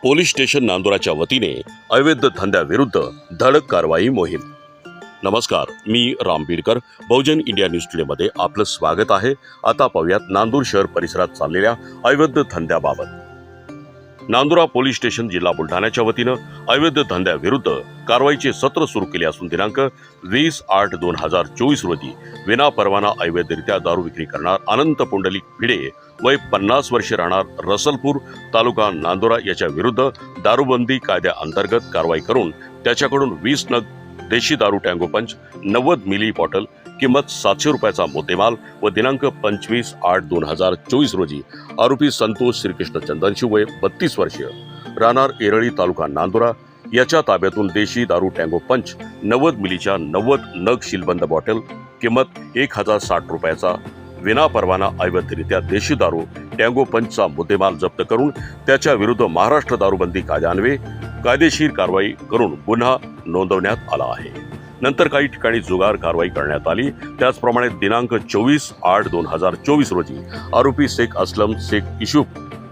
Police station नांदुराच्या वतीने अवैध धंद्याविरुद्ध धडक कारवाई मोहीम। नमस्कार, मी राम बीडकर, बहुजन इंडिया न्यूज टुडेमध्ये आपलं स्वागत आहे। आता पाहूयात नांदूर शहर परिसरात चाललेल्या अवैध धंद्याबाबत। नांदुरा पोलीस स्टेशन जिल्हा बुलढाण्याच्या वतीनं अवैध धंद्याविरुद्ध कारवाईचे सत्र सुरू केले असून दिनांक 20/8/2024 रोजी विनापरवाना अवैधरित्या दारू विक्री करणार अनंत पुंडलिक भिडे वय 50 वर्षे राहणार रसलपूर तालुका नांदुरा याच्या विरुद्ध दारूबंदी कायद्याअंतर्गत कारवाई करून त्याच्याकडून 20 नग देशी दारू टँगो पंच 90 मिली बॉटल किंमत 700 रुपयाचा मुद्देमाल व दिनांक 25/8/2024 रोजी आरोपी संतोष श्रीकृष्ण चंदनशी वय 32 वर्षीय राहणार एरळी तालुका नांदुरा याच्या ताब्यातून देशी दारू टँगो पंच 90 मिलीच्या 90 नग सीलबंद बॉटल किंमत 1060 रुपयाचा विनापरवाना अवैधरित्या देशी दारू टँगो पंचचा मुद्देमाल जप्त करून त्याच्या विरुद्ध महाराष्ट्र दारूबंदी कायद्यान्वये कायदेशीर कारवाई करून गुन्हा नोंदवण्यात आला आहे। नंतर काही ठिकाणी जुगार कारवाई करण्यात आली। त्याचप्रमाणे दिनांक 24/8/2024 रोजी आरोपी शेख असलम शेख इशूफ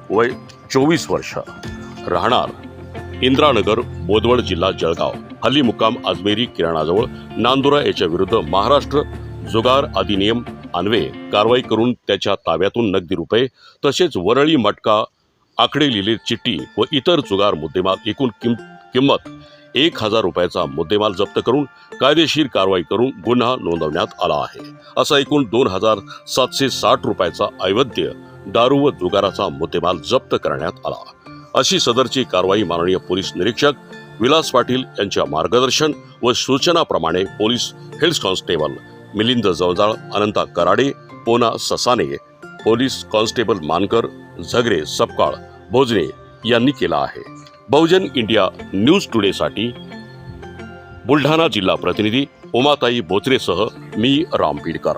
वय 24 वर्ष राहणार इंद्रानगर बोदवड जिल्हा जळगाव हल्ली मुक्काम अजमेरी किराणाजवळ नांदुरा याच्या विरुद्ध महाराष्ट्र जुगार अधिनियम अन्वये कारवाई करून त्याच्या ताब्यातून नगदी रुपये तसेच वरळी मटका आकडे लिहिलेली चिठ्ठी व इतर जुगार मुद्देमाल एकूण किंमत 1000 रुपयाचा मुद्देमाल जप्त करून कायदेशीर कारवाई करून गुन्हा नोंदवण्यात आला आहे। असा एकूण 2760 रुपयाचा अवैध दारू व जुगाराचा मुद्देमाल जप्त करण्यात आला। अशी सदरची कारवाई माननीय पोलीस निरीक्षक विलास पाटील यांच्या मार्गदर्शन व सूचनाप्रमाणे पोलीस हेड कॉन्स्टेबल मिलिंद जवजाळ अनंता कराडे पोना ससाने पोलीस कॉन्स्टेबल मानकर झगरे सपकाळ भोजने यांनी केला आहे। बहुजन इंडिया न्यूज टुडे साठी बुलढाणा जिल्हा प्रतिनिधी उमाताई बोचरेसह मी राम बीडकर।